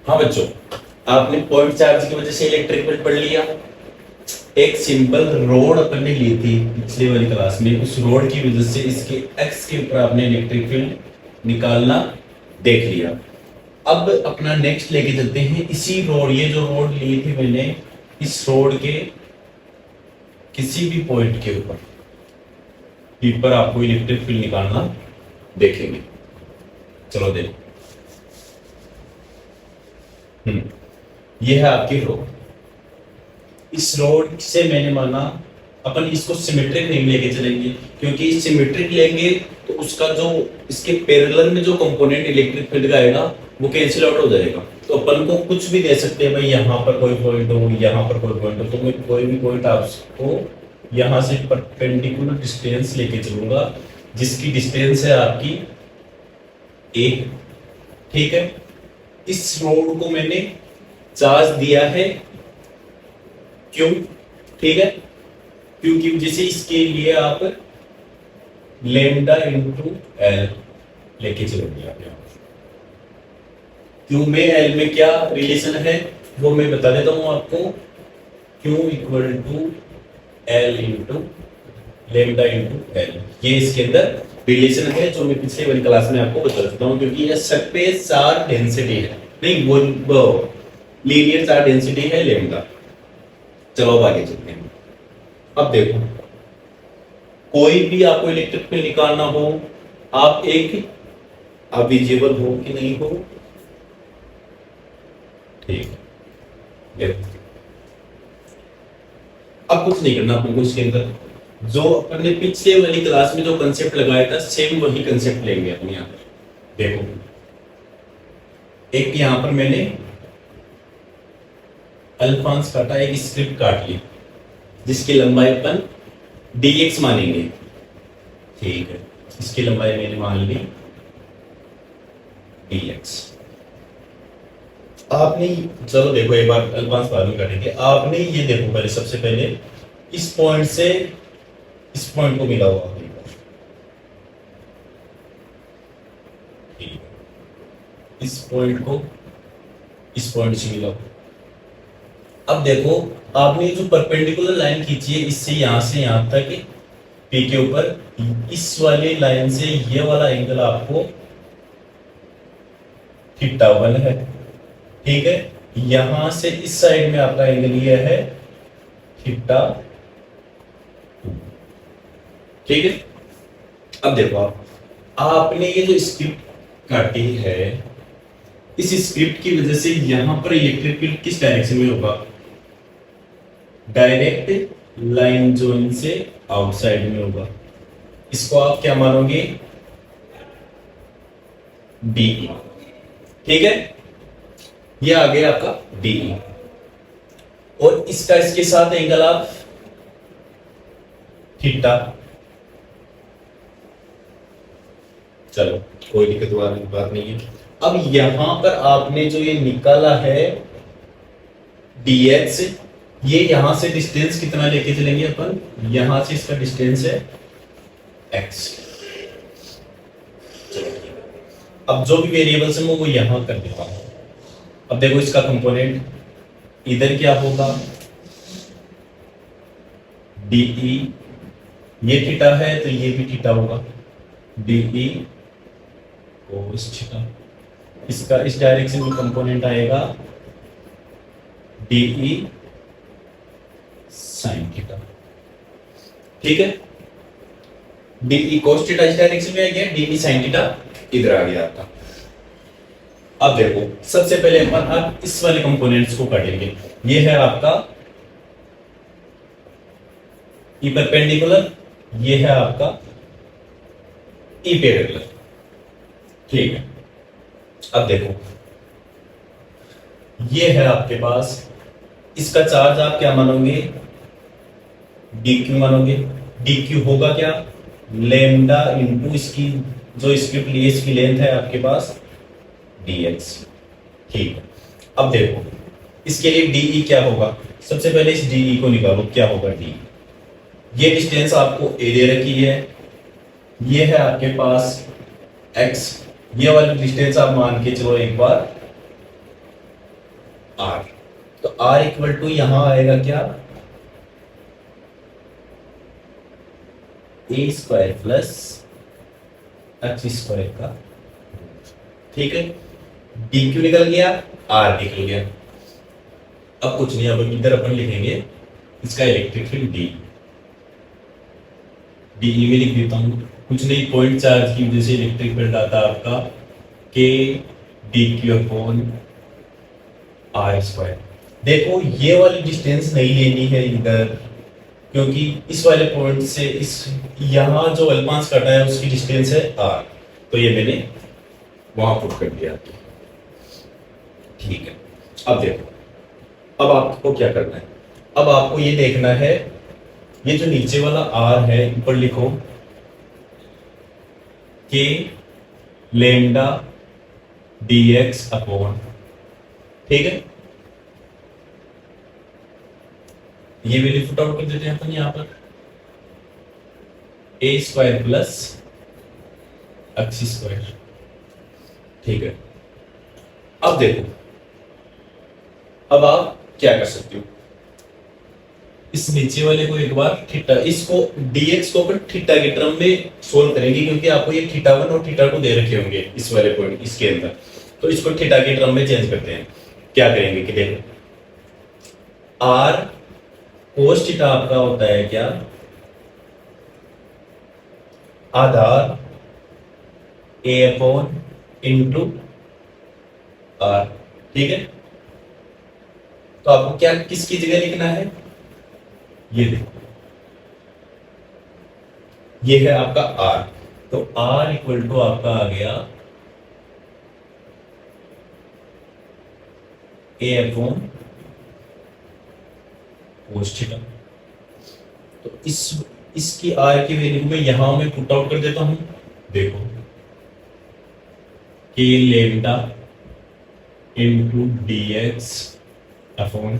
हाँ बच्चों, आपने पॉइंट चार्ज की वजह से इलेक्ट्रिक फील्ड पढ़ लिया। एक सिंपल रोड अपन ने ली थी पिछले वाली क्लास में, उस रोड की वजह से इसके एक्स के ऊपर आपने इलेक्ट्रिक फील्ड निकालना देख लिया। अब अपना नेक्स्ट लेके चलते हैं इसी रोड, ये जो रोड ली थी मैंने, इस रोड के किसी भी पॉइंट के ऊपर पर आपको इलेक्ट्रिक फील्ड निकालना देखेंगे। चलो देखो, ये है आपकी रोड। इस रोड से मैंने माना अपन इसको सिमेट्रिक नहीं लेके चलेंगे, क्योंकि सिमेट्रिक लेंगे तो उसका जो इसके पैरेलल में जो कंपोनेंट इलेक्ट्रिक फील्ड का आएगा वो कैंसिल आउट हो जाएगा। तो अपन को कुछ भी दे सकते हैं भाई, यहाँ पर कोई पॉइंट हो, यहाँ पर कोई पॉइंट हो, तो मैं कोई भी पॉइंट आपको यहाँ से परपेंडिकुलर डिस्टेंस लेके चलूंगा जिसकी डिस्टेंस है आपकी ए। ठीक है, इस रोड को मैंने चार्ज दिया है क्यों? ठीक है, क्योंकि जैसे इसके लिए आप लेमडा इंटू एल लेके चलोगे आप यहाँ। क्यू में एल में क्या रिलेशन है वो मैं बता देता हूं आपको। Q equal to L into lambda into L, ये इसके अंदर रिलेशन है जो मैं पिछले वाली क्लास में आपको बता देता हूं, क्योंकि ये सरफेस चार्ज डेंसिटी है, नहीं वो लीनियर चार्ज डेंसिटी है लेमडा। चलो अब आगे चलते हैं। अब देखो, कोई भी आपको इलेक्ट्रिक फील्ड निकालना हो, आप एक अविजिबल हो कि नहीं हो, ठीक है। देखो, अब कुछ नहीं करना आपको इसके अंदर, जो अपन ने पिछले वाली क्लास में जो कंसेप्ट लगाया था सेम वही कंसेप्ट लेंगे अपन यहाँ पर। देखो, एक यहां पर मैंने अल्फांस काटा, एक स्क्रिप्ट काट ली जिसकी लंबाई अपन dx मानेंगे। ठीक है, इसकी लंबाई मैंने मान ली dx। आपने, चलो देखो एक बार अल्फांस बाद में काटेंगे। आपने ये देखो पहले, सबसे पहले इस पॉइंट से इस पॉइंट को मिला हुआ, इस पॉइंट को इस पॉइंट से मिला। अब देखो, आपने जो परपेंडिकुलर लाइन खींची है इससे यहां से यहां तक पी के ऊपर, इस वाली लाइन से ये वाला एंगल आपको θ1 है। ठीक है, यहां से इस साइड में आपका एंगल ये है θ2। ठीक है, अब देखो आपने ये जो स्क्रिप्ट काटी है, इस स्क्रिप्ट की वजह से यहां पर इलेक्ट्रिक फील्ड किस डायरेक्शन में होगा? डायरेक्ट लाइन जोइन से आउटसाइड में होगा। इसको आप क्या मानोगे? डीई। ठीक है, ये आ गया आपका डीई, और इसका इसके साथ एंगल आप थीटा। चलो कोई दिक्कत वाली बात नहीं है। अब यहां पर आपने जो ये निकाला है dx, ये यहां से डिस्टेंस कितना लेके चलेंगे अपन? यहां से इसका डिस्टेंस है x। अब जो भी वेरिएबल्स है वो यहां कर देता हूं। अब देखो, इसका कंपोनेंट इधर क्या होगा? dE, ये थीटा है तो ये भी थीटा होगा, dE cos थीटा। इसका इस डायरेक्शन में कंपोनेंट आएगा dE sin थीटा। ठीक है, dE cos थीटा इस डायरेक्शन में आ गया, dE sin थीटा इधर आ गया आपका। अब देखो, सबसे पहले अपन अब इस वाले कंपोनेंट्स को काटेंगे। ये है आपका ई परपेंडिकुलर, ये है आपका ई पैरेलल। ठीक है, अब देखो, ये है आपके पास, इसका चार्ज आप क्या मानोगे? dq मानोगे। dq होगा क्या? लेमडा इंटू इसकी जो स्क्रिप्ट ली इसकी लेंथ है आपके पास dx। ठीक है, अब देखो, इसके लिए dE क्या होगा? सबसे पहले इस dE को निकालो, क्या होगा dE? ये डिस्टेंस आपको a दे रखी है, ये है आपके पास x, ये वाली डिस्टेंस आप मान के चलो एक बार आर। तो आर इक्वल टू यहां आएगा क्या, ए स्क्वायर प्लस एक्स स्क्वायर का, ठीक है। डी क्यों निकल गया, आर निकल गया। अब कुछ नहीं, अब इधर अपन लिखेंगे इसका इलेक्ट्रिक फील्ड डी, डी में लिख देता हूं, कुछ नहीं, पॉइंट चार्ज की वजह से इलेक्ट्रिक फील्ड आता है आपका K D Q upon R square. देखो ये वाली डिस्टेंस नहीं लेनी है इधर, क्योंकि इस वाले पॉइंट से इस यहां जो अल्पांश कटा है उसकी डिस्टेंस है आर, तो ये मैंने वहां पुट कर दिया, ठीक है। अब देखो, अब आपको क्या करना है, अब आपको ये देखना है, ये जो नीचे वाला आर है ऊपर लिखो के लेमडा डी एक्स अपॉन, ठीक है। ये वैल्यू पुट आउट कर देते हैं अपन यहां पर, ए स्क्वायर प्लस एक्स स्क्वायर, ठीक है। अब देखो, अब आप क्या कर सकते हो, इस नीचे वाले को एक बार थीटा, इसको dx को अपन थीटा के टर्म में सोल्व करेंगे, क्योंकि आपको ये थीटा 1 और थीटा 2 दे रखे होंगे इस वाले पॉइंट इसके अंदर, तो इसको थीटा के टर्म में चेंज करते हैं। क्या करेंगे कि देखो, r cos थीटा आपका होता है क्या, आधार a अपॉन इंटू r, ठीक है। तो आपको क्या किसकी जगह लिखना है, ये देखो, ये है आपका r, तो r इक्वल टू आपका आ गया a अपॉन cos थीटा। तो इसकी r की वैल्यू में यहां मैं पुट आउट कर देता हूं, देखो K lambda into D X upon,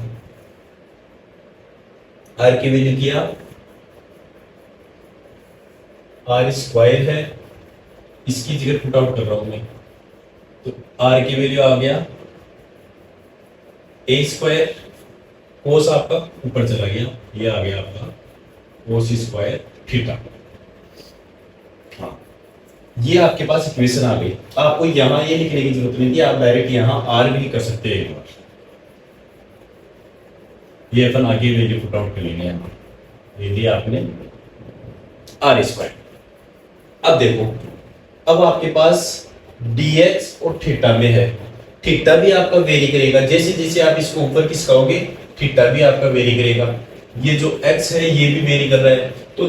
R की वैल्यू किया, आर स्क्वायर है, इसकी जगह पुट आउट कर रहा हूं मैं, तो आर की वैल्यू आ गया ए स्क्वायर, कोस आपका ऊपर चला गया, ये आ गया आपका कोस स्क्वायर थीटा। हाँ, ये आपके पास इक्वेशन आ गई। आपको यहां ये लिखने की जरूरत नहीं थी, आप डायरेक्ट यहां आर भी कर सकते हैं एक बार, ये अपन आगे वैल्यू पुट आउट कर लेंगे, ये दिया आपने आर स्क्वायर। अब देखो, अब आपके पास dx और थीटा में है, थीटा भी आपका वेरी करेगा, जैसे जैसे आप इसको ऊपर खिसकाओगे थीटा भी आपका वेरी करेगा, ये जो x है ये भी वेरी कर रहा है, तो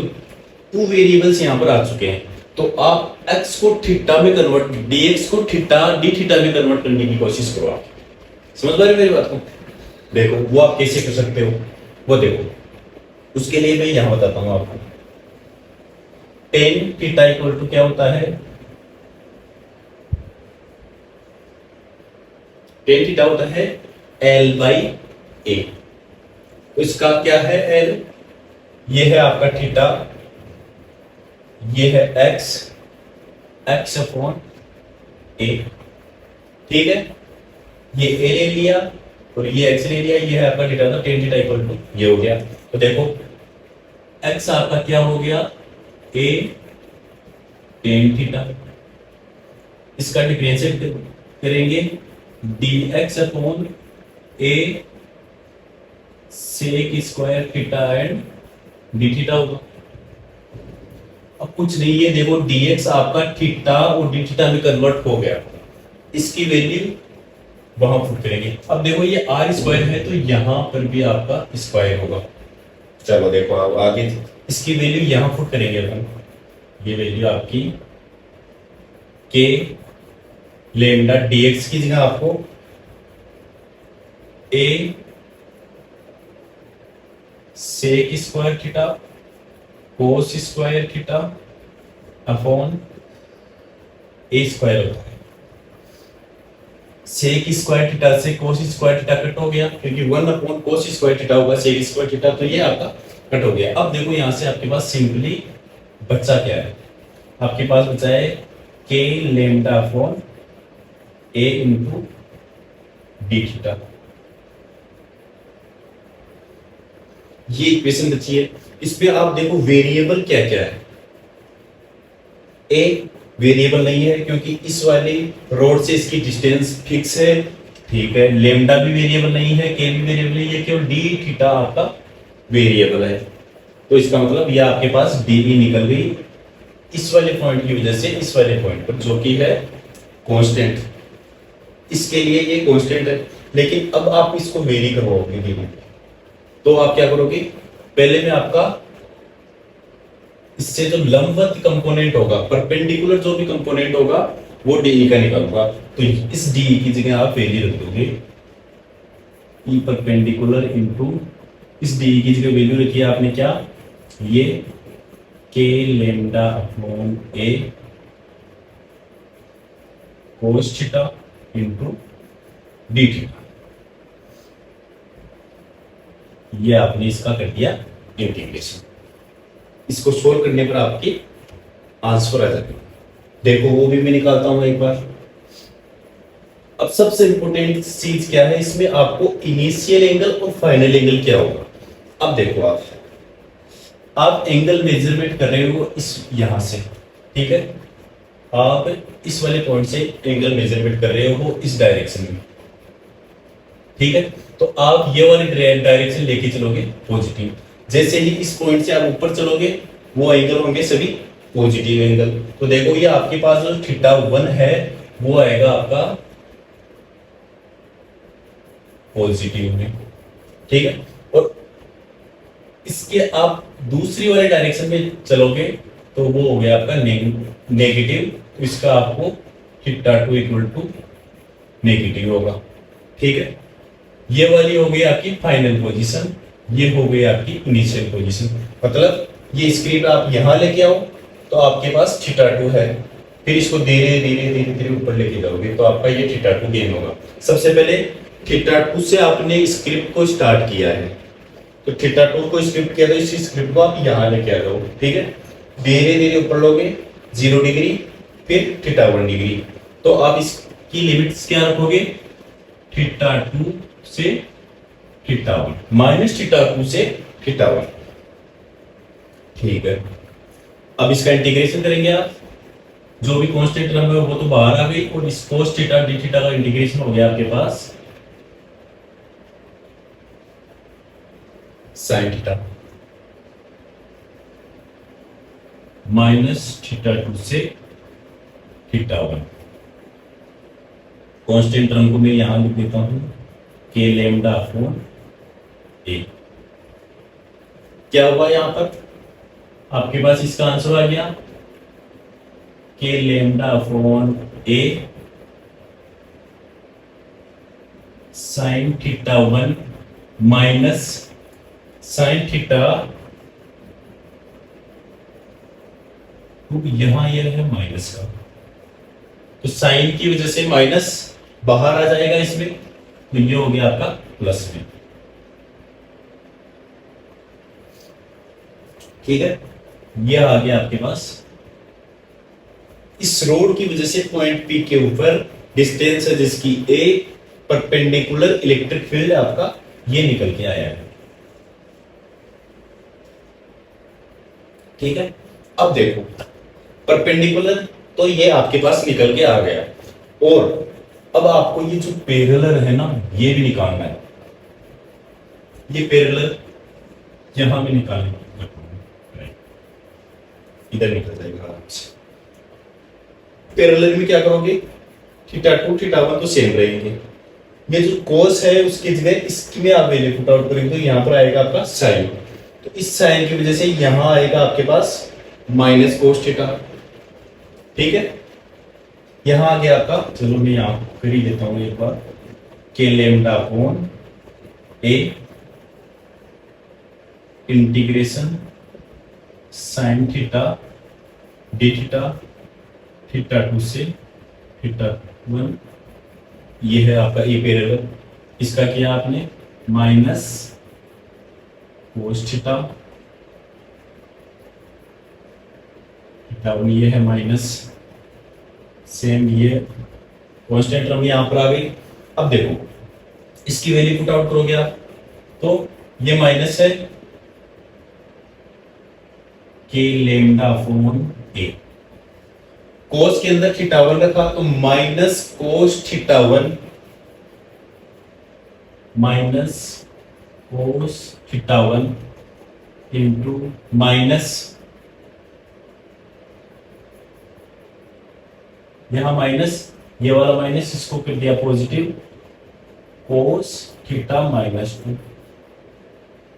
टू वेरिएबल्स यहां पर आ चुके हैं। तो आप x को थीटा में कन्वर्ट, dx को थीटा डी थीटा में कन्वर्ट करने की कोशिश करो। आप समझ पा रहे मेरी बात को, देखो वो आप कैसे कर सकते हो, वो देखो, उसके लिए मैं यहां बताता हूं आपको। टेन थीटा इक्वल टू क्या होता है, टेन थीटा होता है L बाई ए, तो इसका क्या है L, ये है आपका थीटा, ये है x, x अपॉन ए, ठीक है। ये a ले लिया और ये x ले लिया, ये है आपका थीटा, था टेन थीटा इक्वल टू ये हो गया। तो देखो x आपका क्या हो गया, a टेन थीटा, इसका डिफरेंशिएट करेंगे dx upon a sec square theta and D theta होगा। अब कुछ नहीं, ये देखो dx आपका थीटा और डी थीटा में कन्वर्ट हो गया, इसकी वैल्यू वहां पुट करेंगे। अब देखो ये आर स्क्वायर है, तो यहां पर भी आपका स्क्वायर होगा। चलो देखो अब आगे इसकी वैल्यू यहां पुट करेंगे अपन, ये वैल्यू आपकी के लेमडा dx की जगह आपको a sec square theta cos square theta upon A square होता है। सेक स्क्वायर थीटा से कोस स्क्वायर थीटा कट हो गया, क्योंकि 1 अपॉन कोस स्क्वायर थीटा होगा सेक स्क्वायर थीटा, तो ये आपका कट हो गया। अब देखो यहां से आपके पास सिंपली बच्चा क्या है, आपके पास बचा है के लेमडा अपॉन ए इंटू डी थीटा, ये इक्वेशन बची है। इस पे आप देखो वेरिएबल क्या क्या है। ए वेरिएबल नहीं है क्योंकि इस वाली रोड से इसकी डिस्टेंस फिक्स है, ठीक है। लेमडा भी वेरिएबल नहीं है, के भी वेरिएबल नहीं है, केवल डी थीटा आपका वेरिएबल है। तो इसका मतलब ये आपके पास डी भी निकल गई इस वाले पॉइंट की वजह से इस वाले पॉइंट पर, जो कि है कांस्टेंट। इसके लिए ये कांस्टेंट है, लेकिन अब आप इसको वेरी करवाओगे धीरे, तो आप क्या करोगे, पहले में आपका इससे जो लंबवत कंपोनेंट होगा, परपेंडिकुलर जो भी कंपोनेंट होगा वो डी का निकालूंगा। तो इस डी की जगह आप वैल्यू रख दोगे ई परपेंडिकुलर इनटू, इस डी की जगह वैल्यू रखी है आपने क्या, ये K lambda upon A cos theta into D theta. ये आपने इसका कर दिया इंटीग्रेशन। इसको सोल्व करने पर आपकी आंसर आ जाएगा। देखो वो भी मैं निकालता हूं एक बार। अब सबसे इंपॉर्टेंट चीज क्या है इसमें, आपको इनिशियल एंगल और फाइनल एंगल क्या होगा। अब देखो आप एंगल मेजरमेंट कर रहे हो इस यहां से, ठीक है। आप इस वाले पॉइंट से एंगल मेजरमेंट कर रहे हो इस डायरेक्शन में, ठीक है। तो आप ये वाली डायरेक्शन लेके चलोगे पॉजिटिव। जैसे ही इस पॉइंट से आप ऊपर चलोगे वो एंगल होंगे सभी पॉजिटिव एंगल। तो देखो ये आपके पास जो थीटा 1 है वो आएगा आपका पॉजिटिव में, ठीक है। और इसके आप दूसरी वाले डायरेक्शन में चलोगे तो वो हो गया आपका नेगेटिव। तो इसका आपको थीटा 2 इक्वल टू नेगेटिव होगा, ठीक है। ये वाली हो गई आपकी फाइनल पोजीशन, ये हो गई आपकी इनिशियल पोजीशन। मतलब ये स्क्रिप्ट आप यहां लेके आओ तो आपके पास थीटा 2 है, फिर इसको धीरे धीरे धीरे धीरे ऊपर लेके जाओगे तो आपका ये थीटा 2 गेन होगा। सबसे पहले थीटा 2 से आपने स्क्रिप्ट को स्टार्ट किया है, तो थीटा 2 को स्क्रिप्ट किया, तो इस स्क्रिप्ट को आप यहां लेके आ जाओ, ठीक है। धीरे धीरे ऊपर लोगे 0 डिग्री, फिर थीटा 1 डिग्री। तो आप इसकी लिमिट्स क्या रखोगे, थीटा 2 से थीटा 1 माइनस थीटा 2 से थीटा 1, ठीक है। अब इसका इंटीग्रेशन करेंगे आप, जो भी कांस्टेंट टर्म है वो तो बाहर आ गई, और इस cos थीटा डी थीटा का इंटीग्रेशन हो गया आपके पास sin थीटा माइनस थीटा 2 से थीटा 1। कांस्टेंट टर्म को मैं यहां लिख देता हूं के लेमडा अपॉन ए। क्या हुआ यहां पर, आपके पास इसका आंसर आ गया K lambda upon A sine theta 1 minus sine theta 2, यहां ये है माइनस का, तो साइन की वजह से माइनस बाहर आ जाएगा इसमें, तो ये हो गया आपका प्लस में, ठीक है। ये आ गया आपके पास। इस रोड की वजह से पॉइंट पी के ऊपर डिस्टेंस है जिसकी ए, परपेंडिकुलर इलेक्ट्रिक फील्ड आपका ये निकल के आया है, ठीक है। अब देखो परपेंडिकुलर तो ये आपके पास निकल के आ गया, और अब आपको ये जो पैरेलल है ना ये भी निकालना है। ये पैरेलल यहां भी निकालना, इधर निकल जाएगा आराम से। पैरेलल में क्या करोगे, थीटा 2 थीटा 1 तो सेम रहेंगे। ये जो कोस है उसकी जगह इसकी में आप वैल्यू पुट आउट करेंगे तो यहां पर आएगा आपका साइन। तो इस साइन की वजह से यहां आएगा आपके पास माइनस कोस थीटा, ठीक है। यहां आ गया आपका, चलो मैं यहां कर ही देता हूं एक बार, K lambda upon A integration sine theta D theta theta 2 से थीटा 1। ये है आपका ए पैरेलल, इसका किया आपने माइनस कोस थीटा थीटा 1, ये है माइनस सेम, ये कांस्टेंट टर्म यहां पर आ गई। अब देखो इसकी वैल्यू पुट आउट करोगे आप तो ये माइनस है, के लेमडा अपॉन ए। कोस के अंदर थीटा 1 रखा तो minus cos theta 1 minus cos theta 1 into minus, यहां माइनस, ये वाला माइनस इसको कर दिया पॉजिटिव, कोस थीटा माइनस 2।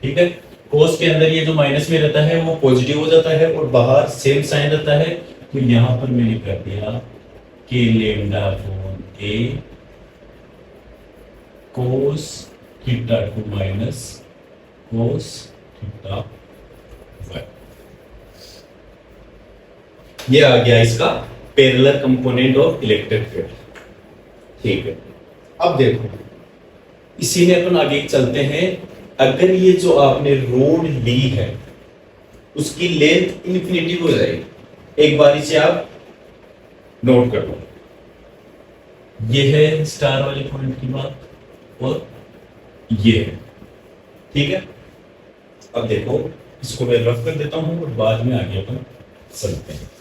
ठीक है, कोस के अंदर ये जो माइनस में रहता है वो पॉजिटिव हो जाता है और बाहर सेम साइन रहता है, तो यहां पर मैंने कर दिया K lambda upon A cos theta 2 minus cos theta 1। ये आ गया इसका parallel component of electric field. ठीक है, अब देखो इसी में अपन आगे चलते हैं। अगर ये जो आपने रोड ली है उसकी लेंथ इन्फिनिटी हो जाएगी, एक बारी से आप नोट कर लो। ये है स्टार वाले पॉइंट की बात और ये है। ठीक है, अब देखो इसको मैं रफ कर देता हूं और बाद में आगे अपन चलते हैं।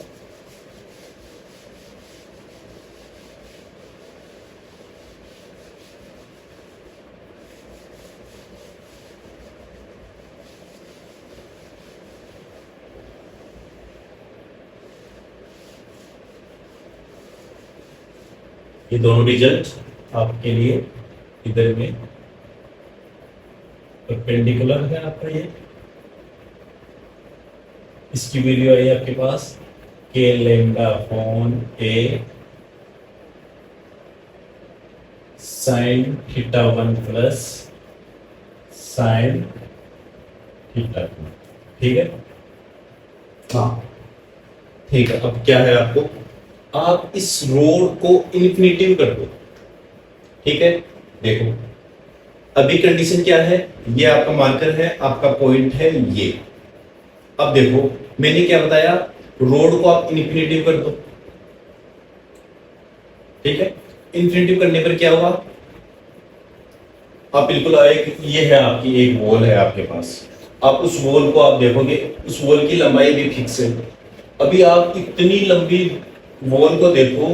ये दोनों रिजल्ट आपके लिए इधर में परपेंडिकुलर है आपका। ये इसकी वैल्यू आई आपके पास K lambda upon A sine theta 1 plus sine theta 2। ठीक है, हाँ ठीक है। अब क्या है, आपको आप इस रोड को इन्फिनिटिव कर दो। ठीक है, देखो अभी कंडीशन क्या है, ये आपका मार्कर है, आपका पॉइंट है ये। अब देखो मैंने क्या बताया, रोड को आप इन्फिनिटिव कर दो। ठीक है, इन्फिनिटिव करने पर क्या होगा, आप बिल्कुल एक ये है आपकी एक वॉल है आपके पास, आप उस वॉल को आप देखोगे, उस वॉल की लंबाई भी फिक्स है। अभी आप इतनी लंबी वॉल को देखो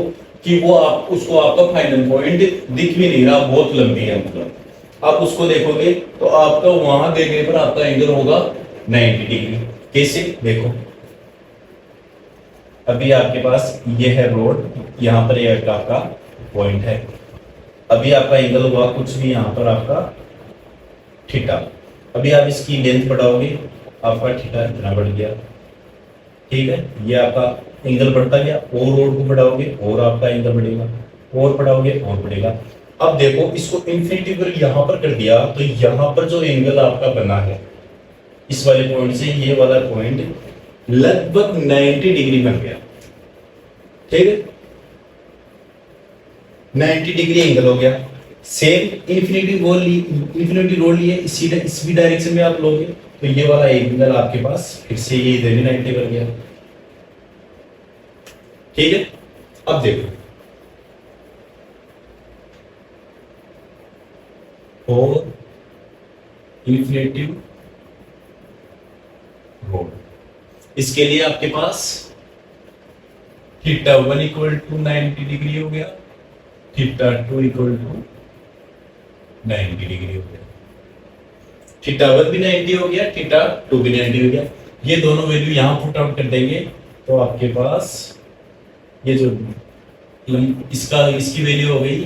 कि वो आप उसको आपका फाइनल पॉइंट दिख भी नहीं रहा, बहुत लंबी है। मतलब आप उसको देखोगे तो आपका वहां देखने पर आपका एंगल होगा 90 डिग्री। कैसे, देखो अभी आपके पास ये है रोड, यहां पर ये आपका पॉइंट है। अभी आपका एंगल हुआ कुछ भी, यहां पर आपका थीटा। अभी आप इसकी लेंथ बढ़ाओगे, आपका थीटा इतना बढ़ गया। ठीक है, ये आपका एंगल बढ़ता गया, और रोड को बढ़ाओगे और आपका एंगल बढ़ेगा, और बढ़ाओगे और बढ़ेगा। अब देखो इसको इन्फिनिटी पर यहां पर कर दिया तो यहां पर जो एंगल आपका बना है इस वाले पॉइंट से ये वाला पॉइंट लगभग 90 डिग्री बन गया। ठीक है, 90 डिग्री एंगल हो गया। सेम इन्फिनिटी रोड लिए इस भी डायरेक्शन में आप लोगे तो ये वाला एंगल आपके पास फिर से ये इधर भी 90 बन गया। ठीक है, अब देखो और इन्फिनिटिव रोड, इसके लिए आपके पास थीटा 1 इक्वल टू 90 डिग्री हो गया, थीटा 2 इक्वल टू 90 डिग्री हो गया, थीटा 1 भी 90 हो गया, थीटा 2 भी 90 हो गया। ये दोनों वैल्यू यहां पुट आउट कर देंगे तो आपके पास ये जो इसकी वैल्यू हो गई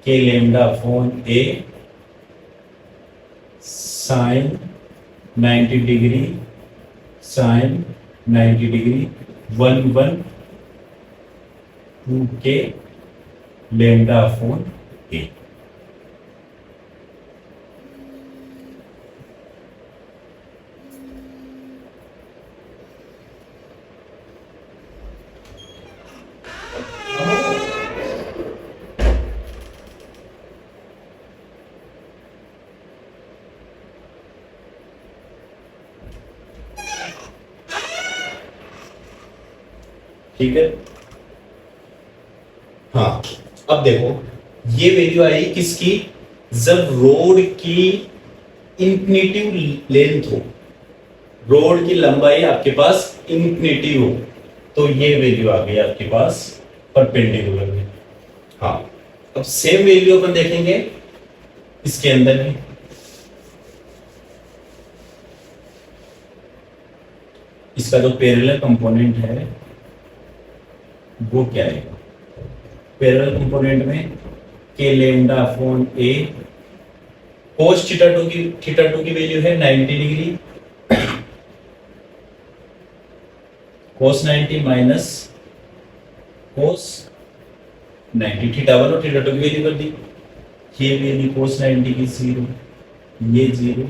के lambda upon A sign 90 degree sine 90 degree 1 2 के लेमडा अपॉन ए। ठीक है, हाँ अब देखो ये वैल्यू आई किसकी, जब रोड की इंफिनिटिव लेंथ हो, रोड की लंबाई आपके पास इंफिनिटी हो तो ये वैल्यू आ गई आपके पास परपेंडिकुलर में। हाँ, अब सेम वैल्यू अपन देखेंगे इसके अंदर भी। इसका जो पैरेलल कंपोनेंट है वो क्या है? पैरेलल कंपोनेंट में के lambda upon A cos theta two की वैल्यू है 90 डिग्री, कोस 90 माइनस कोस 90, थीटा वन और थीटा टू की वैल्यू कर दी। ये वैल्यू कोस 90 की 0, ये 0,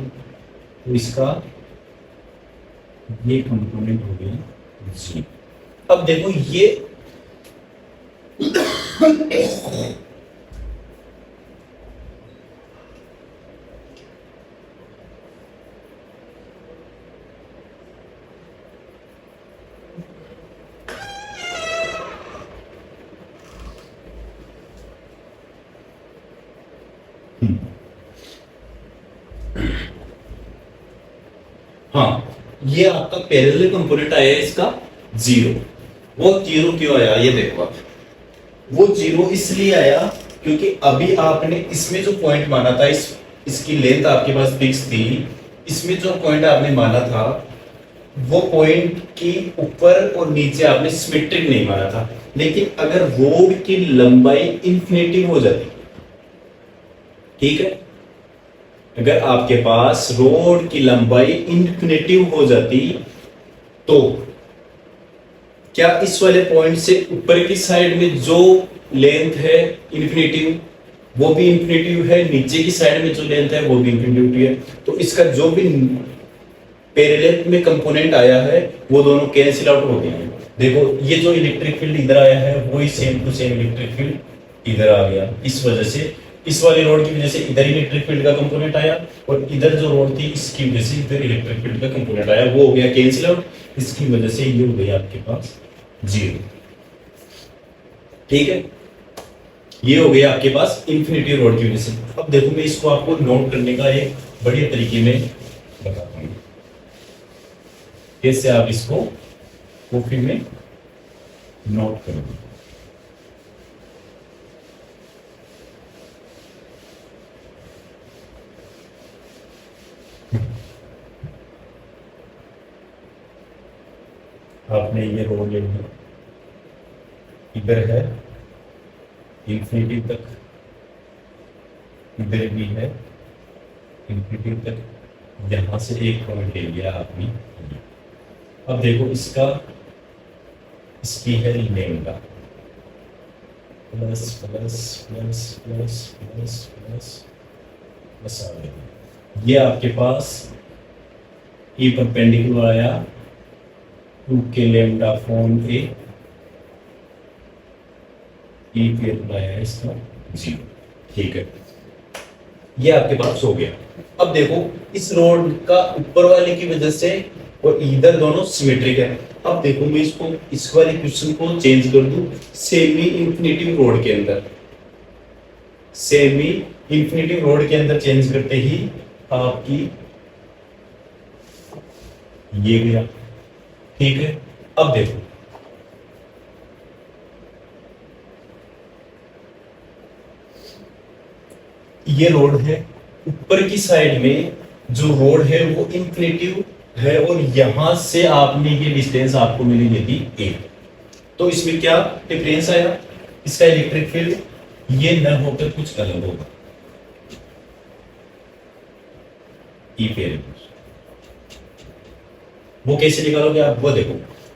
तो इसका ये कंपोनेंट हो गया 0। अब देखो ये हाँ, ये आपका पैरेलल कंपोनेंट आया है इसका 0। वो 0 क्यों आया ये देखो आप। वो 0 इसलिए आया क्योंकि अभी आपने इसमें जो पॉइंट माना था, इसकी लेंथ आपके पास फिक्स थी, इसमें जो पॉइंट आपने माना था वो पॉइंट की ऊपर और नीचे आपने सिमेट्रिक नहीं माना था। लेकिन अगर रोड की लंबाई इंफिनिटी हो जाती, ठीक है, अगर आपके पास रोड की लंबाई इंफिनिटी हो जाती तो क्या इस वाले पॉइंट से ऊपर की साइड में जो लेंथ है इंफिनिटी वो भी इंफिनिटी है, नीचे की साइड में जो लेंथ है वो भी इंफिनिटी है, तो इसका जो भी पैरेलल में कंपोनेंट आया है वो दोनों कैंसिल आउट हो गए हैं। देखो ये जो इलेक्ट्रिक फील्ड इधर आया है वही same to same electric field इधर आ गया। इस वजह से इस वाली रोड की वजह से इधर इलेक्ट्रिक फील्ड का कंपोनेंट आया और इधर जो रोड थी इसकी वजह से इधर इलेक्ट्रिक फील्ड का कंपोनेंट आया, वो हो गया कैंसिल आउट। इसकी वजह से ये हो गया आपके पास 0। ठीक है, ये हो गया आपके पास इंफिनिटी रोड की वजह से। अब देखो मैं इसको आपको नोट करने का एक बढ़िया तरीके में बताता हूँ कैसे आप इसको कॉपी में नोट करोगे। आपने ये रोड ले लिया, इधर है इंफिनिटी तक, इधर भी है इंफिनिटी तक, यहां से एक पॉइंट ले लिया आपने। अब देखो इसकी है lambda plus plus plus plus plus plus plus आ गया। ये आपके पास ई परपेंडिकुलर आया 2k लेमडा अपॉन ए, ई फिर आया इसका 0। ठीक है, ये आपके पास हो गया। अब देखो इस रोड का ऊपर वाले की वजह से और इधर दोनों सिमेट्रिक है। अब देखो मैं इसको इस वाले क्वेश्चन को चेंज कर दूं सेमी इंफिनिटी रोड के अंदर, सेमी इंफिनिटी रोड के अंदर चेंज करते ही आपकी ये गया। ठीक है, अब देखो ये रोड है, ऊपर की साइड में जो रोड है वो इंफिनिटी है और यहां से आपने ये डिस्टेंस आपको मिलेगी थी ए। तो इसमें क्या डिफरेंस आया, इसका इलेक्ट्रिक फील्ड ये न होकर कुछ अलग होगा। ई पेयर वो कैसे निकालोगे आप, वो देखो।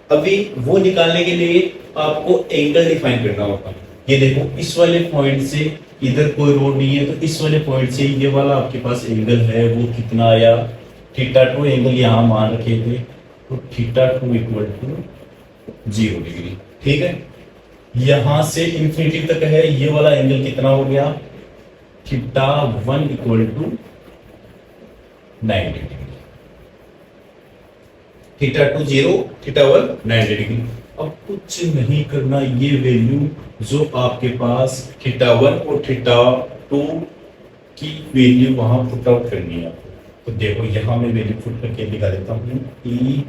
अभी वो निकालने के लिए आपको एंगल डिफाइन करना होगा। ये देखो इस वाले पॉइंट से इधर कोई रोड नहीं है, तो इस वाले पॉइंट से ये वाला आपके पास एंगल है वो कितना आया, θ2 एंगल यहां मान रखे थे, तो θ2 इक्वल टू 0 डिग्री। ठीक है, यहां से इंफिनिटी तक है, ये वाला एंगल कितना हो गया, θ1 इक्वल टू 90 डिग्री। θ2 0, θ1 90 डिग्री। अब कुछ नहीं करना, ये वैल्यू जो आपके पास θ1 और θ2 की वैल्यू वहां पुट आउट करनी है आपको। तो देखो यहाँ मैं वैल्यू पुट करके दिखा देता हूँ। ई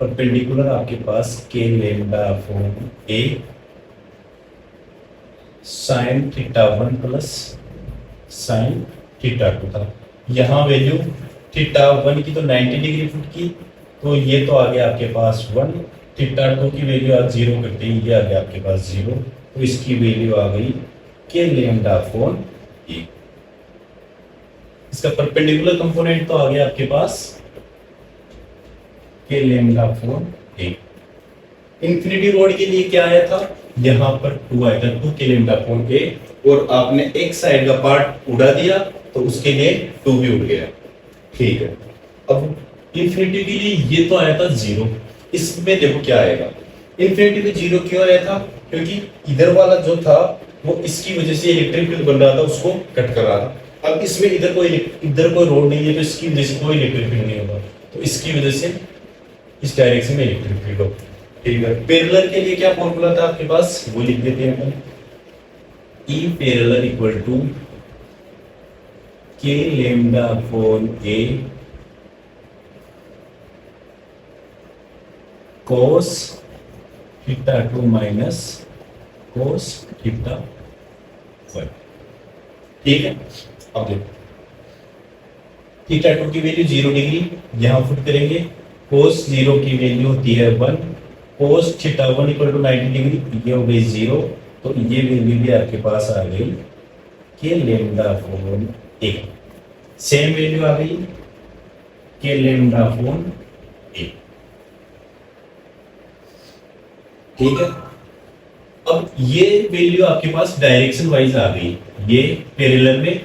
परपेंडिकुलर आपके पास K lambda upon A sine theta 1 plus sine theta 2 था। यहाँ वैल्यू थीटा 1 की तो 90 डिग्री पुट की, तो ये तो आ गया आपके पास 1। थीटा 2 की वैल्यू आप 0 करते हैं, ये आ गया आपके पास 0। तो इसकी वैल्यू आ गई के लेमडा अपॉन ए। इसका परपेंडिकुलर कंपोनेंट तो आ गया आपके पास के लेमडा अपॉन ए। इंफिनिटी रोड के लिए क्या आया था, यहाँ पर 2 आया था, 2 के लेमडा अपॉन ए, और आपने एक साइड का पार्ट उड़ा दिया तो उसके लिए 2 भी उड़ गया। ठीक है, अब इंफिनिटी के लिए ये तो आया था 0। इसमें देखो क्या आएगा, इंफिनिटी में 0 क्यों आया था, क्योंकि इधर वाला जो था वो इसकी वजह से इलेक्ट्रिक फील्ड बन रहा था, उसको कट कर रहा था। अब इसमें इधर कोई रोड नहीं है, तो इसकी वजह से कोई इलेक्ट्रिक फील्ड नहीं होगा, तो इसकी वजह से इस डायरेक्शन में इलेक्ट्रिक फील्ड होगा। ठीक है, पैरेलल के लिए क्या फॉर्मूला था आपके पास, वो लिख देते हैं अपन। E parallel equal to K lambda upon A cos theta 2 minus cos theta 1। ठीक है, अब देखो थीटा 2 की वैल्यू 0 डिग्री यहां पुट करेंगे, cos 0 की वैल्यू होती है 1, cos theta 1 equal to 90 degree, ये हो गई 0। तो ये वैल्यू भी आपके पास आ गई के लेमडा अपॉन ए। सेम वैल्यू आ गई के लेमडा अपॉन ए। ठीक है, अब ये वैल्यू आपके पास डायरेक्शन वाइज आ गई, ये पैरेलल में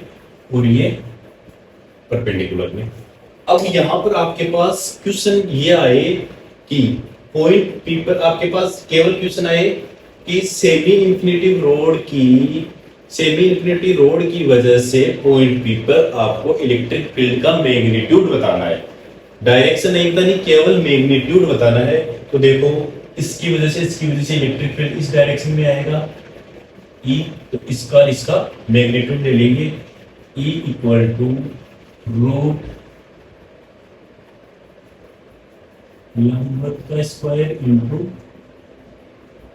और ये परपेंडिकुलर में। अब यहां पर आपके पास क्वेश्चन ये आए कि पॉइंट पी पर आपके पास केवल क्वेश्चन आए कि सेमी इंफिनिटी रोड की वजह से पॉइंट पी पर आपको इलेक्ट्रिक फील्ड का मैग्नीट्यूड बताना है। डायरेक्शन नहीं बतानी, केवल मैग्नीट्यूड बताना है। तो देखो इसकी वजह से इलेक्ट्रिक फील्ड इस डायरेक्शन में आएगा E, तो इसका मैग्नीट्यूड ले लेंगे, E इक्वल टू रूट लंबवत का स्क्वायर इंटू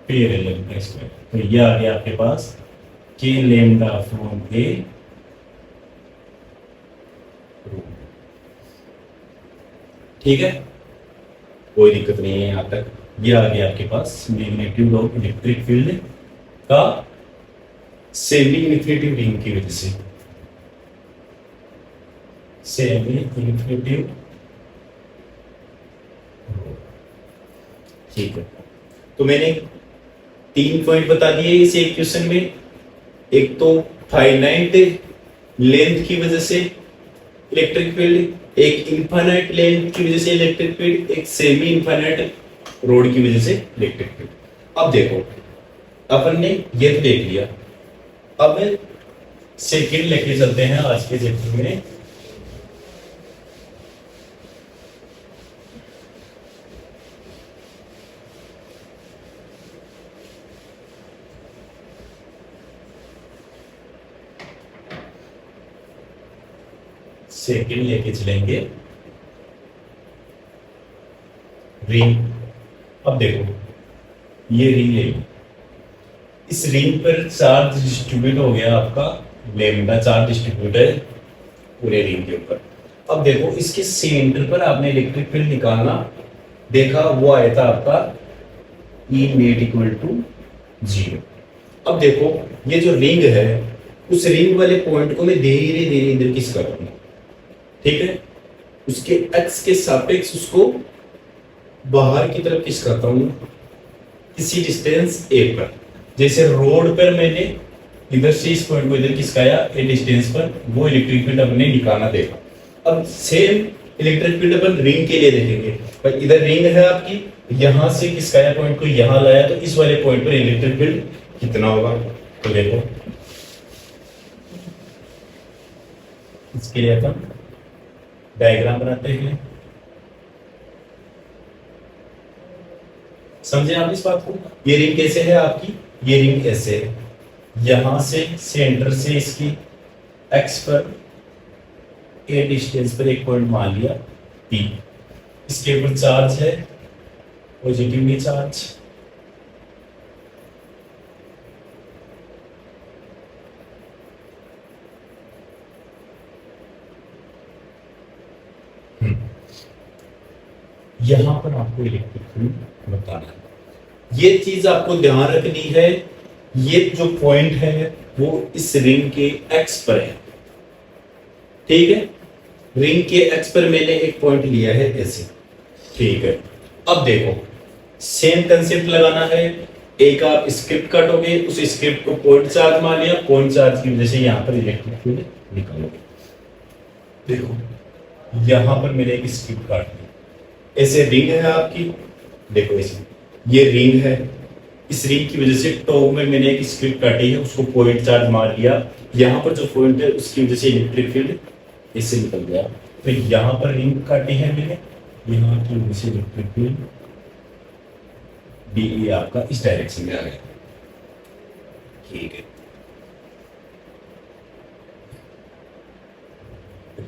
पैरेलल का स्क्वायर। तो ये आ गया आपके पास के लेमडा अपॉन ए। ठीक है, कोई दिक्कत नहीं है यहां तक। ये आ गया आपके पास मैग्नीट्यूड ऑफ इलेक्ट्रिक फील्ड का सेमी इन्फिनिटिव रिंग की वजह से, सेमी इन्फिनिटिव। ठीक है, तो मैंने 3 पॉइंट बता दिए इस एक क्वेश्चन में। एक तो फाइनाइट लेंथ की वजह से इलेक्ट्रिक फील्ड, एक इनफाइनाइट लेंथ की वजह से इलेक्ट्रिक फील्ड, एक सेमी इनफाइनाइट रोड की वजह से इलेक्ट्रिक फील्ड। अब देखो अपन ने ये तो देख लिया, अब सेकंड लेके चलते हैं आज के चैप्टर में। सेकंड लेके चलेंगे रिंग। अब देखो ये रिंग है, इस रिंग पर चार्ज डिस्ट्रीब्यूट हो गया आपका लेमडा, चार्ज डिस्ट्रीब्यूट है पूरे रिंग के ऊपर। अब देखो इसके सेंटर पर आपने इलेक्ट्रिक फील्ड निकालना देखा, वो आया था आपका E नेट इक्वल टू 0। अब देखो ये जो रिंग है, उस रिंग वाले पॉइंट को मैं धीरे धीरे इधर किस कर रहा हूं। ठीक है, उसके एक्स के सापेक्ष उसको बाहर की तरफ किस करता हूं, किसी डिस्टेंस ए पर। जैसे रोड पर मैंने इधर से इस पॉइंट को इधर खिसकाया ए डिस्टेंस पर, वो इलेक्ट्रिक फील्ड हमने निकालना देखा। अब सेम इलेक्ट्रिक फील्ड अपन रिंग के लिए देखेंगे। पर इधर रिंग है आपकी, यहां से खिसकाया पॉइंट को यहां लाया, तो इस वाले पॉइंट पर इलेक्ट्रिक फील्ड कितना होगा। तो देखो इसके लिए अपन डायग्राम बनाते हैं। समझे आप इस बात को। ये रिंग कैसे है आपकी, ये रिंग ऐसे है, यहां से सेंटर से इसकी एक्स पर ए डिस्टेंस पर एक पॉइंट मान लिया पी, इसके ऊपर चार्ज है पॉजिटिवली चार्ज, यहां पर आपको इलेक्ट्रिक फील्ड बताना है। ये चीज आपको ध्यान रखनी है, ये जो पॉइंट है वो इस रिंग के एक्स पर है, ठीक है। रिंग के एक्स पर मैंने एक पॉइंट लिया है ऐसे, ठीक है। अब देखो सेम कंसेप्ट लगाना है, एक आप स्क्रिप्ट काटोगे, उस स्क्रिप्ट को पॉइंट चार्ज मान लिया, पॉइंट चार्ज की वजह से यहां पर इलेक्ट्रिक फील्ड निकालोगे। देखो यहां पर मैंने एक स्क्रिप्ट काट ली, ऐसे रिंग है आपकी, देखो ऐसे ये रिंग है, इस रिंग की वजह से टॉप में मैंने एक स्क्रिप्ट काटी है, उसको पॉइंट चार्ज मार लिया, यहाँ पर जो पॉइंट है उसकी वजह से इलेक्ट्रिक फील्ड इससे निकल गया। तो यहाँ पर रिंग काटी है मैंने, यहाँ की वजह से इलेक्ट्रिक फील्ड डी आपका इस डायरेक्शन में आ गया, ठीक है।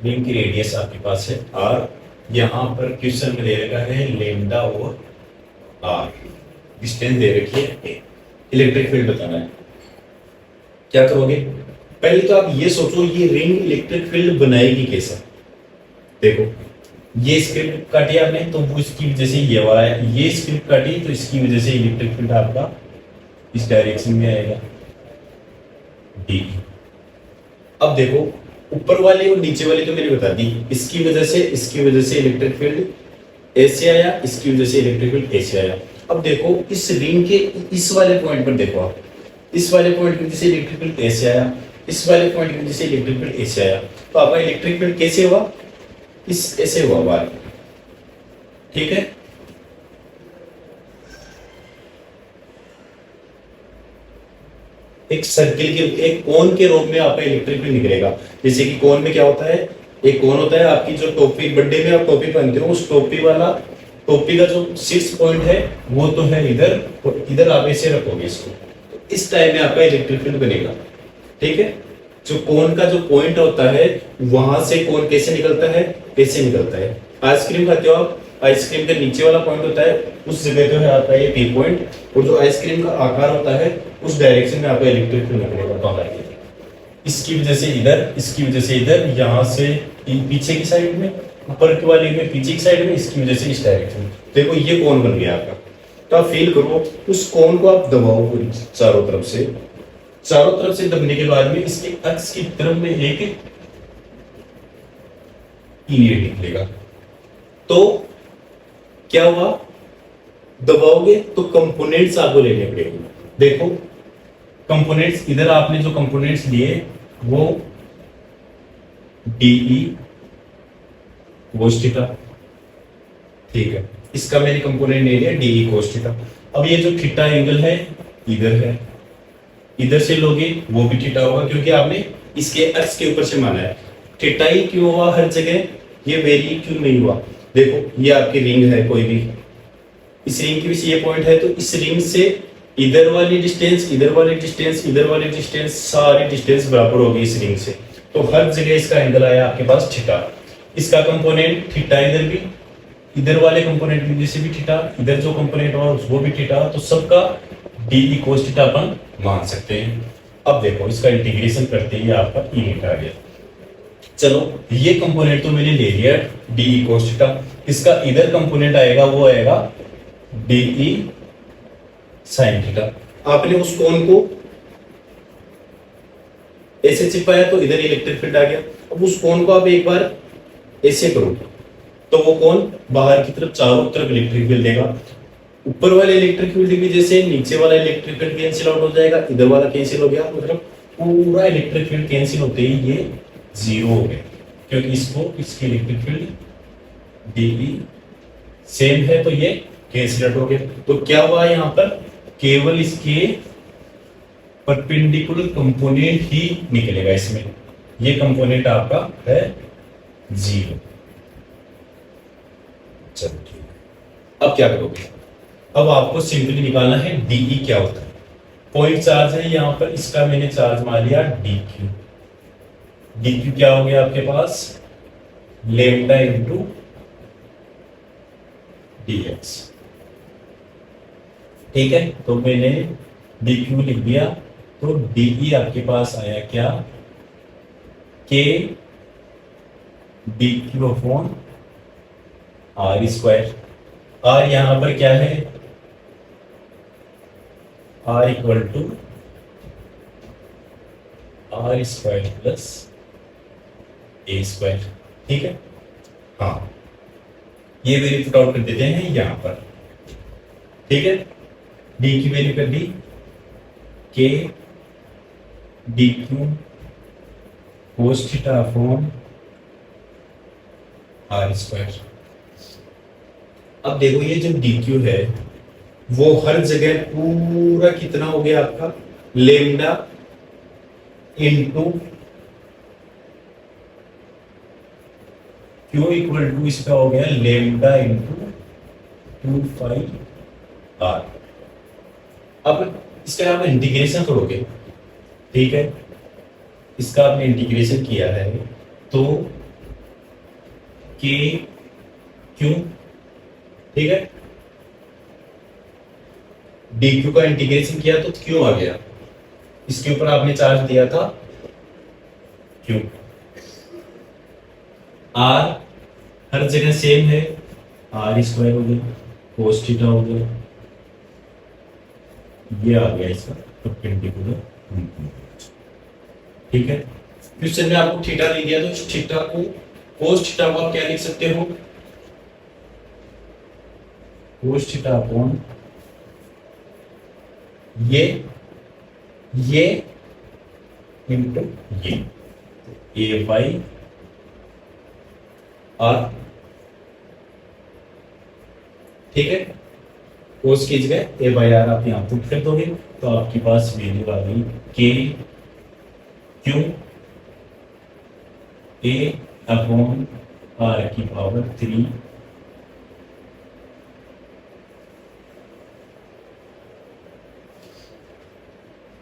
रिंग की रेडियस आपके पास है आर, यहाँ पर क्वेश्चन में दे रखा है लेमडा और आर, डिस्टेंस दे रखी है, इलेक्ट्रिक फील्ड बताना है। क्या करोगे, पहले तो आप ये सोचो ये रिंग इलेक्ट्रिक फील्ड बनाएगी कैसा। देखो ये स्क्रिप्ट काटी आपने तो वो इसकी वजह से ये वाला है, ये स्क्रिप्ट काटी तो इसकी वजह से इलेक्ट्रिक फील्ड आपका इस डायरेक्शन में आएगा डी। अब देखो ऊपर वाले और नीचे वाले तो मैंने बता दी, इसकी वजह से इलेक्ट्रिक फील्ड ऐसे आया, इसकी वजह से इलेक्ट्रिक फील्ड ऐसे आया। अब देखो इस रिंग के इस वाले पॉइंट पर देखो आप, इस वाले पॉइंट की वजह से इलेक्ट्रिक फील्ड ऐसे आया, इस वाले पॉइंट की वजह से इलेक्ट्रिक फील्ड ऐसे आया, तो आपका इलेक्ट्रिक फील्ड कैसे हुआ, इस ऐसे हुआ बाहर, ठीक है। एक सर्किल के, एक कोन के रूप में आपका इलेक्ट्रिक फील्ड निकलेगा। जैसे कि कोन में क्या होता है, एक कोन होता है आपकी जो टोपी, बर्थडे में आप टोपी पहनते हो, उस टोपी का जो 6 पॉइंट है वो तो है इधर, और इधर आप ऐसे रखोगे इसको, तो इस टाइप में आपका इलेक्ट्रिक फील्ड बनेगा, ठीक है। जो कोन का जो पॉइंट होता है वहां से कोन कैसे निकलता है, कैसे निकलता है। आइसक्रीम खाते हो आप, आइसक्रीम के नीचे वाला पॉइंट होता है उस जगह जो है आपका ये पी पॉइंट, और जो आइसक्रीम का आकार होता है उस डायरेक्शन में आपका इलेक्ट्रिक फील्ड निकलेगा बाहर की। इसकी वजह से इधर, इसकी वजह से इधर, यहाँ से पीछे की साइड में, ऊपर की वाली में पीछे की साइड में, इसकी वजह से इस डायरेक्शन में। देखो ये कोन बन गया आपका, तो आप फील करो उस कोन को आप दबाओ चारों तरफ से दबने के बाद में इसके अक्ष की तरफ में एक इलियट निकलेगा। तो क्या हुआ, दबाओगे तो कंपोनेंट्स आपको लेने पड़ेंगे। देखो कंपोनेंट्स, इधर आपने जो कंपोनेंट्स लिए वो डीई कोस थीटा, ठीक है। इसका मैंने कंपोनेंट ले लिया डीई कोस थीटा। अब ये जो थीटा एंगल है इधर है, इधर से लोगे वो भी थीटा होगा, क्योंकि आपने इसके अक्ष के ऊपर से माना है। थीटा ही क्यों हुआ हर जगह, ये वेरी क्यों नहीं हुआ। देखो ये आपकी रिंग है कोई भी, इस रिंग के बीच ये पॉइंट है, तो इस रिंग से इधर वाली डिस्टेंस, इधर वाली डिस्टेंस, इधर वाली डिस्टेंस, सारी डिस्टेंस बराबर होगी इस रिंग से, तो हर जगह इसका एंगल आया आपके पास थीटा। इसका कंपोनेंट थीटा, इधर भी, इधर वाले कंपोनेंट की वजह से भी थीटा, इधर जो कंपोनेंट हुआ वो भी थीटा, तो सबका डी कोस थीटा अपन मान सकते हैं। अब देखो इसका इंटीग्रेशन करते ही आपका यूनिट आ गया। चलो ये कंपोनेंट तो मैंने ले लिया डी कोस थीटा, इसका इधर कंपोनेंट आएगा वो आएगा डी साइन थीटा। आपने उस कोण को ऐसे चिपकाया तो इधर इलेक्ट्रिक फील्ड आ गया। अब उस कोण को आप एक बार ऐसे करो तो वो कोण बाहर की तरफ चारों तरफ इलेक्ट्रिक फील्ड देगा। ऊपर वाले इलेक्ट्रिक फील्ड की वजह से नीचे वाला इलेक्ट्रिक फील्ड कैंसिल आउट हो जाएगा, इधर वाला कैंसिल हो गया, मतलब पूरा इलेक्ट्रिक फील्ड कैंसिल होते ही ये जीरो हो गया, क्योंकि इसको इसकी इलेक्ट्रिक फील्ड डी सेम है तो ये कैंसिल आउट हो गया। तो क्या हुआ यहाँ पर, केवल इसके परपेंडिकुलर कंपोनेंट ही निकलेगा इसमें, ये कंपोनेंट आपका है जीरो। चलो ठीक है, अब क्या करोगे, अब आपको सिंपली निकालना है डीई क्या होता है। पॉइंट चार्ज है यहाँ पर, इसका मैंने चार्ज मान लिया डी क्यू। डी क्यू क्या हो गया आपके पास, लेमडा इंटू dx। ठीक है, तो मैंने dq लिख दिया, तो de आपके पास आया क्या, k dq upon R square. R यहां पर क्या है, R equal to R square plus A square. ठीक है, हाँ, ये वैल्यू पुट आउट कर देते हैं यहां पर। ठीक है, डी की वैल्यू कर दी, K D Q cos theta upon R square. अब देखो ये जो डी क्यू है वो हर जगह पूरा कितना हो गया आपका, lambda into Q equal to इसका हो गया लेमडा इंटू 2 आर। अब इसका आप इंटीग्रेशन करोगे, ठीक है, इसका आपने इंटीग्रेशन किया है तो के क्यू, ठीक है, डी क्यू का इंटीग्रेशन किया तो क्यू आ गया, इसके ऊपर आपने चार्ज दिया था क्यू। आर हर जगह सेम है, आर स्क्वायर हो गया, कोस थीटा हो गया, ये आ गया इसका परपेंडिकुलर। ठीक है, क्वेश्चन में आपको थीटा दे दिया तो थीटा को, कोस थीटा को आप क्या लिख सकते हो, कोस थीटा अपॉन ये इंटू ये, ए बाई आर। ठीक है, कोस की जगह ए बाई आर आप यहां पुट कर दोगे तो आपके पास वैल्यू आ गई के क्यू ए अपॉन आर की पावर 3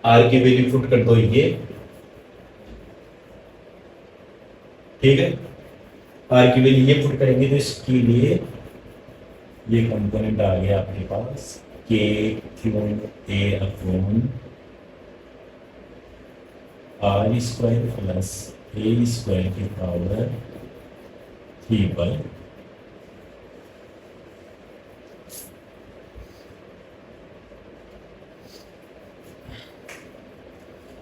आर की वैल्यू पुट कर दो ये। ठीक है, आर की वैल्यू ये पुट करेंगे तो इसके लिए ये कंपोनेंट आ गया आपके पास K Q A upon R square plus A square की पावर 3 पर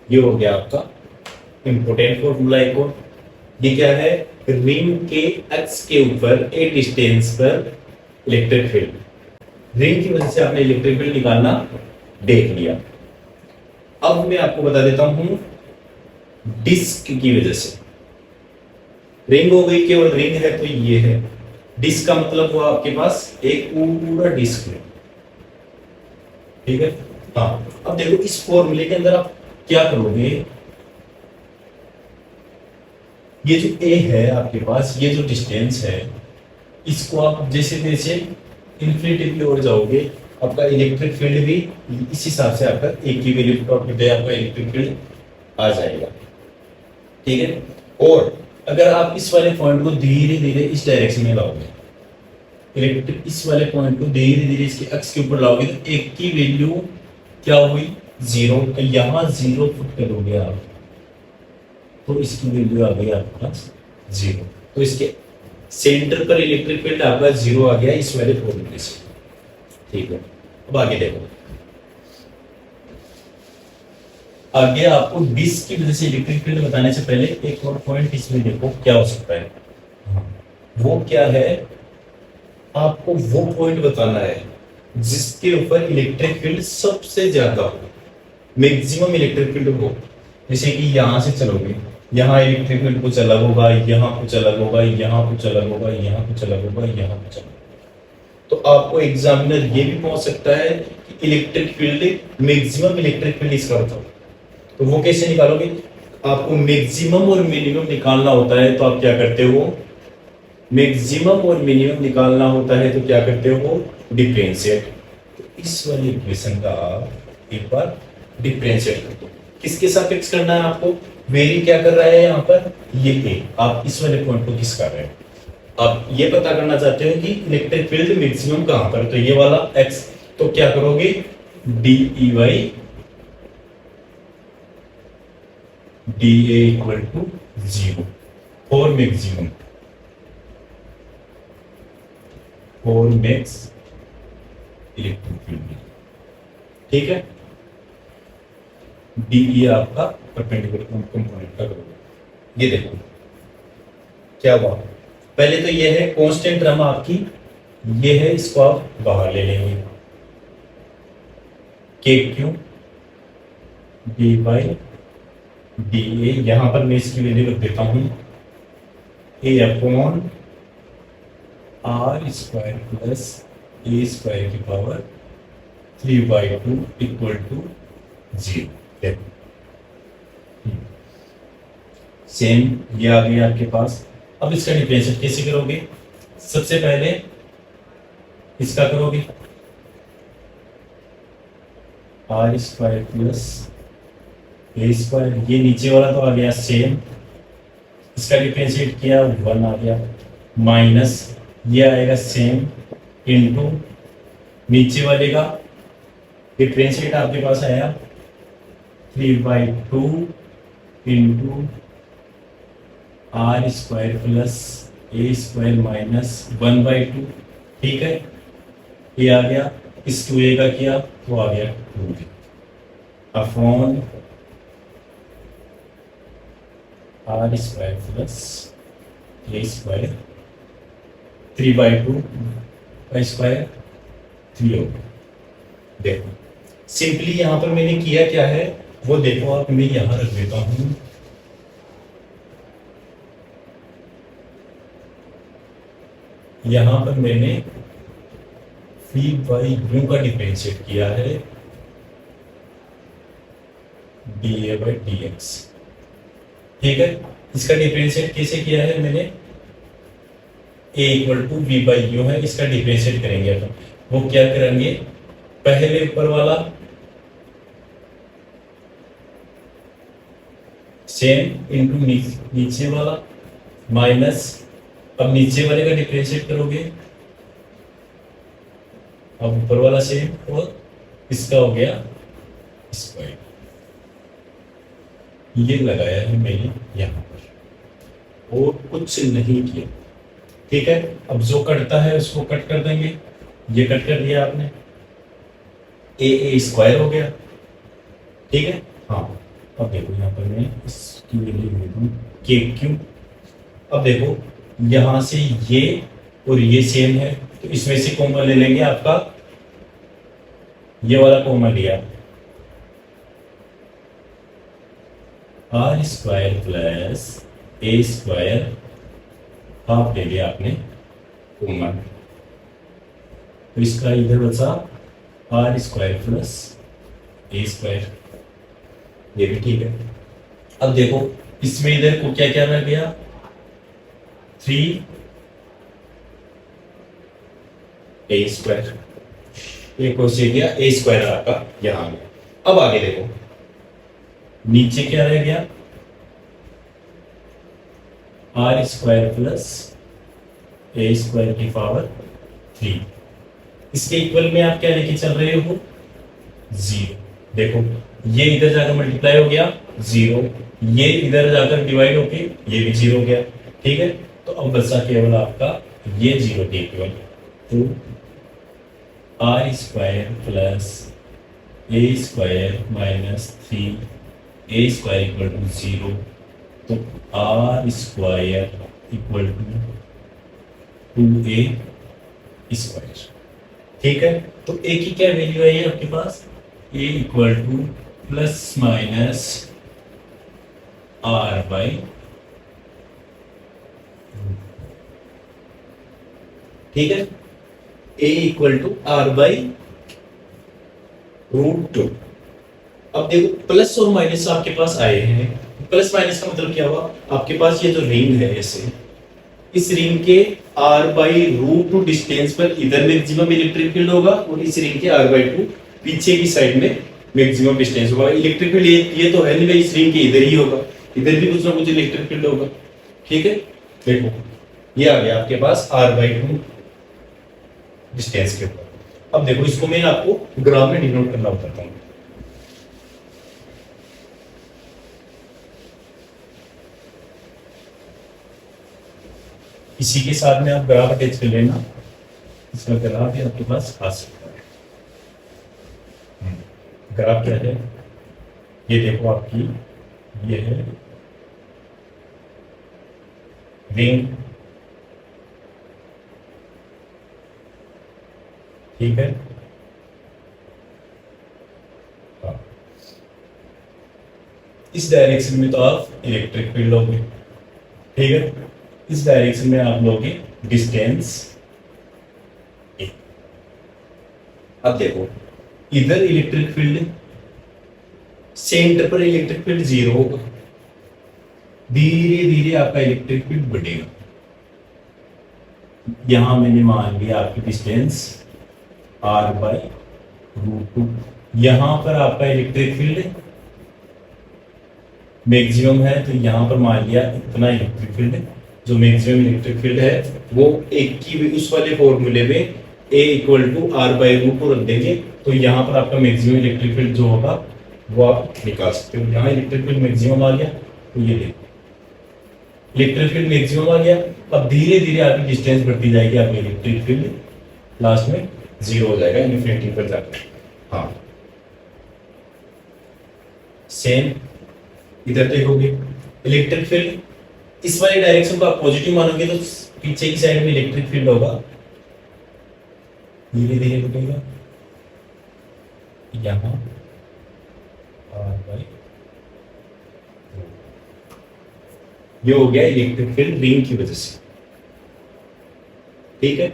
ये हो गया आपका इंपोर्टेंट फॉर्मूला। एक और ये क्या है, रिंग के एक्स के ऊपर ए डिस्टेंस पर इलेक्ट्रिक फील्ड। रिंग की वजह से आपने इलेक्ट्रिक फील्ड निकालना देख लिया। अब मैं आपको बता देता हूं डिस्क की वजह से। रिंग हो गई, केवल रिंग है तो ये है, डिस्क का मतलब हुआ आपके पास एक पूरा डिस्क है। ठीक है, हाँ, अब देखो इस फॉर्मूले के अंदर आप क्या करोगे, ये जो ए है आपके पास, ये जो डिस्टेंस है, इसको आप जैसे जैसे इन्फिनिटी की ओर जाओगे आपका इलेक्ट्रिक फील्ड भी इस हिसाब से आपका ए की वैल्यू पुट करते आपका इलेक्ट्रिक फील्ड आ जाएगा। ठीक है, और अगर आप इस वाले पॉइंट को धीरे धीरे इस डायरेक्शन में लाओगे, इलेक्ट्रिक इस वाले पॉइंट को धीरे धीरे इसके एक्स के ऊपर लाओगे तो एक की वैल्यू क्या हुई, 0। तो यहां 0 पुट करोगे आप तो इसकी वैल्यू आ गई आपके पास 0। तो इसके सेंटर पर इलेक्ट्रिक फील्ड आपका 0 आ गया इस वाले फॉर्मूले से। ठीक है, अब आगे देखो, आगे आपको डिस्क की वजह से इलेक्ट्रिक फील्ड बताने से पहले एक और पॉइंट इसमें देखो क्या हो सकता है। वो क्या है, आपको वो पॉइंट बताना है जिसके ऊपर इलेक्ट्रिक फील्ड सबसे ज्यादा हो, मैक्सिमम इलेक्ट्रिक फील्ड हो। जैसे कि यहां से चलोगे, यहाँ इलेक्ट्रिक फील्ड कुछ अलग होगा, यहाँ कुछ अलग होगा, यहाँ कुछ अलग होगा, यहाँ कुछ अलग होगा, यहाँ कुछ अलग। तो आपको एग्जामिनर ये भी पूछ सकता है कि electric field, maximum electric field इसका बताओ, तो वो कैसे निकालोगे। आपको मैक्सिमम और मिनिमम निकालना होता है तो आप क्या करते हो, मैक्सिमम और मिनिमम निकालना होता है तो क्या करते हो, डिफरेंशिएट। तो इस वाली इक्वेशन का आप एक बार डिफरेंशिएट कर दो। किसके सापेक्ष करना है आपको, वेरी क्या कर रहा है यहाँ पर, ये ए, आप इस वाले पॉइंट को किस कर रहे हैं, आप ये पता करना चाहते हो कि इलेक्ट्रिक फील्ड मैक्सिमम कहां पर, तो ये वाला x, तो क्या करोगे D E Y D A equal to 0 for maximum, for max electric field. ठीक है, डी ई आपका परपेंडिकुलर कंपोनेंट का करोगे। ये देखो क्या हुआ, पहले तो ये है कांस्टेंट टर्म आपकी, ये है, इसको आप बाहर ले लेंगे, K Q D by D A, यहां पर मैं इसकी वैल्यू रख देता हूं A upon R square plus A square की पावर 3/2 इक्वल टू 0। सेम ये आ गया आपके पास। अब इसका डिफरेंशिएट कैसे करोगे, सबसे पहले इसका करोगे R square plus A square, ये नीचे वाला तो आ गया सेम, इसका डिफरेंशिएट किया 1 आ गया, माइनस ये आएगा सेम इनटू नीचे वाले का डिफरेंशिएट आपके पास आया 3/2 into R square plus A square minus 1/2। ठीक है, ये आ गया, इस 2a का किया तो आ गया 2a upon R square plus A square 3/2 का स्क्वायर 3 हो। देखो सिंपली यहां पर मैंने किया क्या है वो देखो आप, मैं यहां रख देता हूं, यहां पर मैंने फी बाई यू का डिफरेंशिएट किया है D A by D X. ठीक है, इसका डिफरेंशिएट कैसे किया है मैंने, A equal to V by U है, इसका डिफरेंशिएट करेंगे अपन, वो क्या करेंगे, पहले ऊपर वाला सेम इंटू नीचे वाला माइनस, अब नीचे वाले का डिफरेंशिएट करोगे, अब ऊपर वाला सेम और इसका हो गया स्क्वायर, ये लगाया है मैंने यहां पर और कुछ नहीं किया। ठीक है, अब जो कटता है उसको कट कर देंगे, ये कट कर दिया आपने, ए स्क्वायर हो गया। ठीक है, हाँ अब देखो यहाँ पर मैं इसकी वैल्यू दे दूं के क्यू, अब देखो यहां से ये और ये सेम है तो इसमें से कॉमन ले लेंगे, आपका ये वाला कॉमन लिया R square plus A square half ले लिया आपने कॉमन, तो इसका इधर बचा R square plus A square, ये भी ठीक है। अब देखो इसमें इधर को क्या क्या रह गया 3 ए स्क्वायर, एक और से गया ए स्क्वायर आपका यहां गया। अब आगे देखो नीचे क्या रह गया R square plus A square की पावर 3, इसके इक्वल में आप क्या लेके चल रहे हो 0। देखो ये इधर जाकर मल्टीप्लाई हो गया 0, ये इधर जाकर डिवाइड होके ये भी 0 हो गया। ठीक है, तो अब बचा केवल आपका ये 0 के इक्वल, तो R square plus A square minus 3 A square equal to 0, तो R square equal to 2a square. ठीक है, तो ए की क्या वैल्यू आई है आपके पास, A equal to plus minus R by, ठीक है, A equal to R by √2। अब देखो प्लस और माइनस आपके पास आए हैं, प्लस माइनस का मतलब क्या हुआ, आपके पास ये जो रिंग है ऐसे, इस रिंग के r बाई √2 डिस्टेंस पर इधर मैक्सिमम इलेक्ट्रिक फील्ड होगा और इस रिंग के r बाई 2 पीछे की साइड में मैक्सिमम डिस्टेंस होगा। इलेक्ट्रिक फील्ड ये तो है नहीं भाई, इस रिंग के इधर ही होगा, इधर भी कुछ ना कुछ इलेक्ट्रिक फील्ड होगा। ठीक है, देखो ये आ गया आपके पास r/2 डिस्टेंस के ऊपर। अब देखो इसको मैं आपको ग्राम में डिनोट करना बताता हूँ। इसी के साथ में आप ग्राफ अटैच कर लेना, इसका ग्राफ भी आपके पास आ सकता है। ग्राफ क्या है, ये देखो आपकी ये है रिंग, ठीक है। हाँ। इस डायरेक्शन में तो आप इलेक्ट्रिक फील्ड लोगे, ठीक है। इस डायरेक्शन में आप लोगे डिस्टेंस ए। अब देखो इधर इलेक्ट्रिक फील्ड, सेंटर पर इलेक्ट्रिक फील्ड 0 होगा, धीरे धीरे आपका इलेक्ट्रिक फील्ड बढ़ेगा। यहां मैंने मान लिया आपकी डिस्टेंस r/√2। यहां पर आपका इलेक्ट्रिक फील्ड मैक्सिमम है, तो यहां पर मान लिया इतना इलेक्ट्रिक फील्ड, जो मैक्सिमम इलेक्ट्रिक फील्ड है वो एक की उस वाले फॉर्मूले में A = r/√2 रख देंगे, तो यहाँ पर आपका मैक्सिमम इलेक्ट्रिक फील्ड जो होगा वो आप निकाल सकते हो। यहाँ इलेक्ट्रिक फील्ड मैक्सिमम आ गया, तो ये देखो इलेक्ट्रिक फील्ड मैक्सिमम आ गया। अब धीरे धीरे आपकी डिस्टेंस बढ़ती जाएगी, आपकी इलेक्ट्रिक फील्ड लास्ट में 0 हो जाएगा, इन्फिनिटी पर जाकर। हाँ सेम इधर देखोगे इलेक्ट्रिक फील्ड, इस वाली डायरेक्शन को आप पॉजिटिव मानोगे तो पीछे की साइड में इलेक्ट्रिक फील्ड होगा, धीरे धीरे बढ़ेगा। यहाँ ये हो गया इलेक्ट्रिक फील्ड रिंग की वजह से, ठीक है।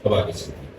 अब आगे चलते हैं।